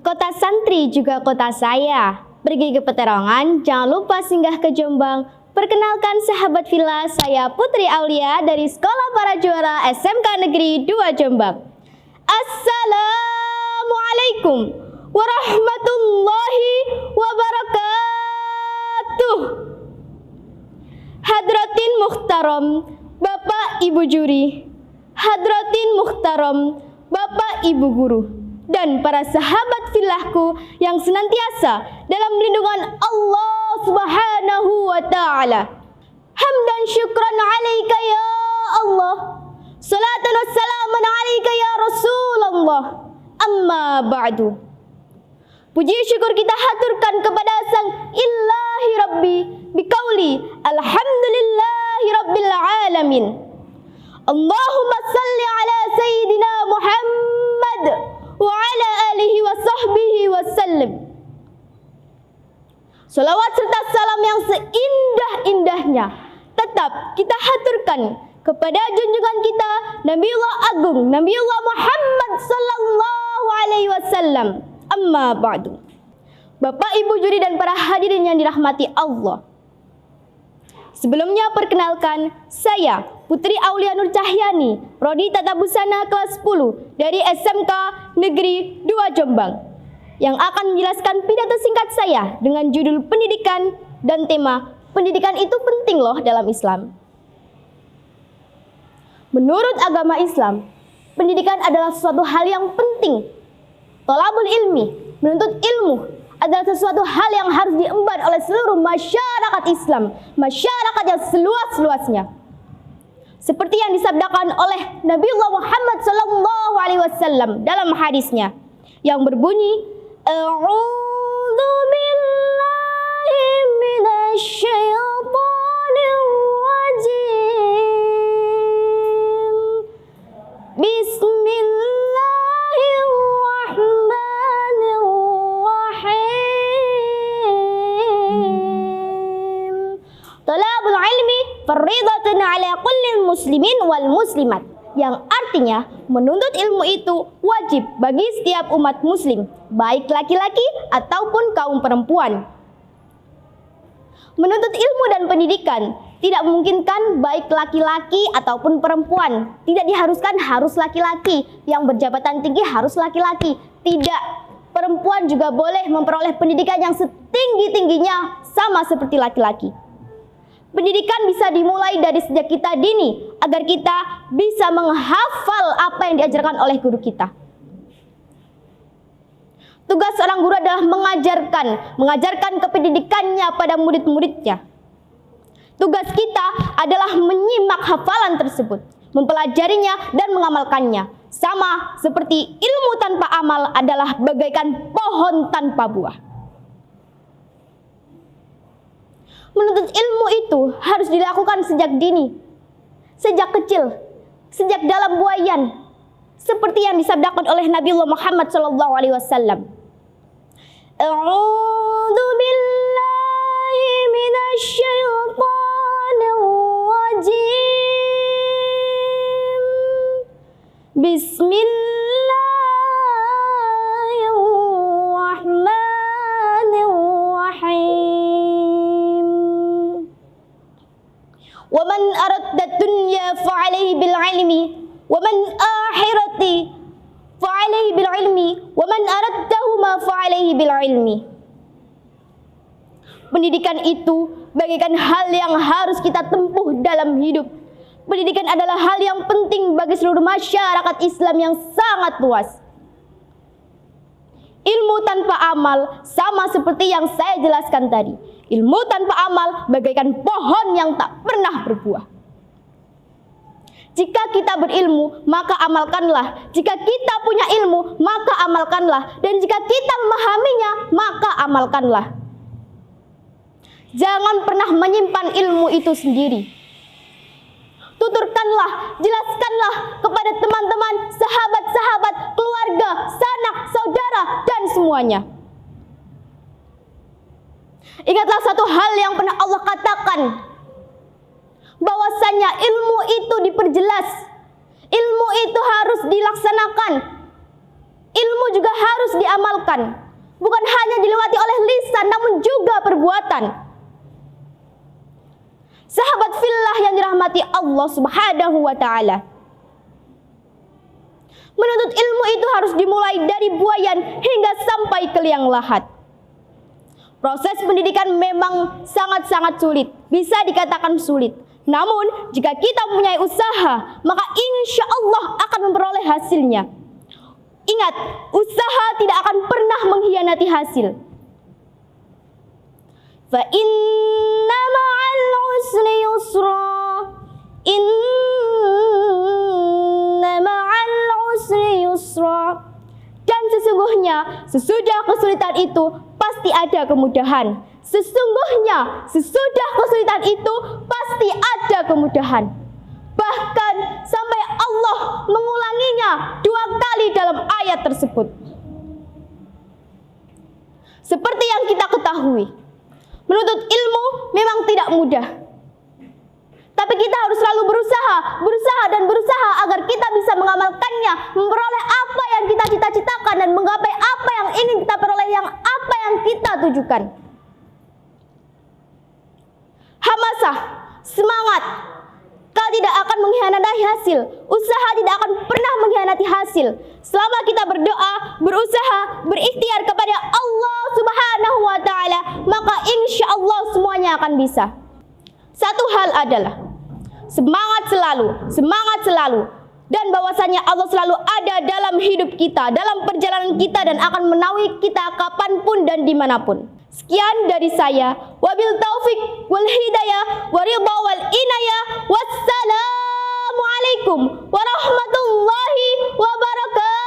Kota santri juga kota saya. Pergi ke Peterongan, jangan lupa singgah ke Jombang. Perkenalkan sahabat Villa, saya Putri Aulia dari Sekolah Para Juara SMK Negeri 2 Jombang. Assalamualaikum warahmatullahi wabarakatuh. Hadratin Muhtaram, Bapak Ibu Juri, Hadratin Muhtaram, Bapak Ibu Guru, dan para sahabat filahku yang senantiasa dalam lindungan Allah Subhanahu wa ta'ala. Hamdan syukran alaika ya Allah, salatan wassalaman alaika ya Rasulullah. Amma ba'du. Puji syukur kita haturkan kepada Sang Ilahi Rabbi biqauli alhamdulillahi rabbil alamin. Allahumma salli ala sayyidina Muhammad wa ala alihi wa sahbihi wa sallim. Salawat serta salam yang seindah-indahnya tetap kita haturkan kepada junjungan kita Nabiullah Agung, Nabiullah Muhammad sallallahu alaihi wasallam. Amma ba'du. Bapak, Ibu juri dan para hadirin yang dirahmati Allah. Sebelumnya perkenalkan, saya Putri Aulia Nur Cahyani, Prodi Tata Busana kelas 10 dari SMK Negeri 2 Jombang, yang akan menjelaskan pidato singkat saya dengan judul pendidikan dan tema pendidikan itu penting loh dalam Islam. Menurut agama Islam, pendidikan adalah suatu hal yang penting. Thalabul ilmi, menuntut ilmu, adalah sesuatu hal yang harus diemban oleh seluruh masyarakat Islam, masyarakat yang seluas-luasnya. Seperti yang disabdakan oleh Nabiullah Muhammad sallallahu alaihi wasallam dalam hadisnya yang berbunyi, A'udzu billahi minasy syaithanir rajim. Bismillahirrahmanirrahim. Talabul ilmi fardhatun ala kulli muslimin wal muslimat, yang artinya menuntut ilmu itu wajib bagi setiap umat muslim, baik laki-laki ataupun kaum perempuan. Menuntut ilmu dan pendidikan tidak memungkinkan baik laki-laki ataupun perempuan. Tidak diharuskan harus laki-laki, yang berjabatan tinggi harus laki-laki. Tidak, perempuan juga boleh memperoleh pendidikan yang setinggi-tingginya sama seperti laki-laki. Pendidikan bisa dimulai dari sejak kita dini agar kita bisa menghafal apa yang diajarkan oleh guru kita. Tugas seorang guru adalah mengajarkan kependidikannya pada murid-muridnya. Tugas kita adalah menyimak hafalan tersebut, mempelajarinya dan mengamalkannya. Sama seperti ilmu tanpa amal adalah bagaikan pohon tanpa buah. Menuntut ilmu itu harus dilakukan sejak dini, sejak kecil, sejak dalam buayan, seperti yang disabdakan oleh Nabiullah Muhammad sallallahu alaihi wasallam. A'udzu billahi minasy syaithanir rajim. Bismillahirrahmanirrahim. Wa man aradda dunya fa'alaihi bil ilmi wa man akhirati fa'alaihi bil ilmi wa man araddahuma fa'alaihi bil ilmi. Pendidikan itu bagaikan hal yang harus kita tempuh dalam hidup. Pendidikan adalah hal yang penting bagi seluruh masyarakat Islam yang sangat luas. Ilmu tanpa amal sama seperti yang saya jelaskan tadi. Ilmu tanpa amal bagaikan pohon yang tak pernah berbuah. Jika kita berilmu, maka amalkanlah. Jika kita punya ilmu, maka amalkanlah. Dan jika kita memahaminya, maka amalkanlah. Jangan pernah menyimpan ilmu itu sendiri. Tuturkanlah, jelaskanlah kepada teman-teman, sahabat-sahabat, keluarga, sanak, saudara, dan semuanya. Ingatlah satu hal yang pernah Allah katakan, bahwasanya ilmu itu diperjelas, ilmu itu harus dilaksanakan, ilmu juga harus diamalkan. Bukan hanya dilewati oleh lisan, namun juga perbuatan. Sahabat fillah yang dirahmati Allah Subhanahu wa ta'ala, menuntut ilmu itu harus dimulai dari buayan hingga sampai ke liang lahat. Proses pendidikan memang sangat-sangat sulit, bisa dikatakan sulit. Namun, jika kita mempunyai usaha, maka insya Allah akan memperoleh hasilnya. Ingat, usaha tidak akan pernah mengkhianati hasil. Fa inna ma'al usri yusra. Inna ma'al usri yusra. Dan sesungguhnya, sesudah kesulitan itu pasti ada kemudahan. Sesungguhnya, sesudah kesulitan itu pasti ada kemudahan. Bahkan sampai Allah mengulanginya 2 kali dalam ayat tersebut. Seperti yang kita ketahui, menuntut ilmu memang tidak mudah. Tapi kita harus selalu berusaha agar kita bisa mengamalkannya, memperoleh apa yang kita cita-citakan dan menggapai apa yang ingin kita peroleh, yang apa yang kita tujukan. Hamasah, semangat. Kau tidak akan mengkhianati hasil. Usaha tidak akan pernah mengkhianati hasil. Selama kita berdoa, berusaha, berikhtiar kepada Allah Subhanahu wa ta'ala, maka insya Allah semuanya akan bisa. Satu hal adalah semangat selalu, dan bahwasanya Allah selalu ada dalam hidup kita, dalam perjalanan kita, dan akan menaungi kita kapanpun dan dimanapun. Sekian dari saya. Wabil taufik wal hidayah wa ridha wal inayah. Wassalamualaikum warahmatullahi wabarakatuh.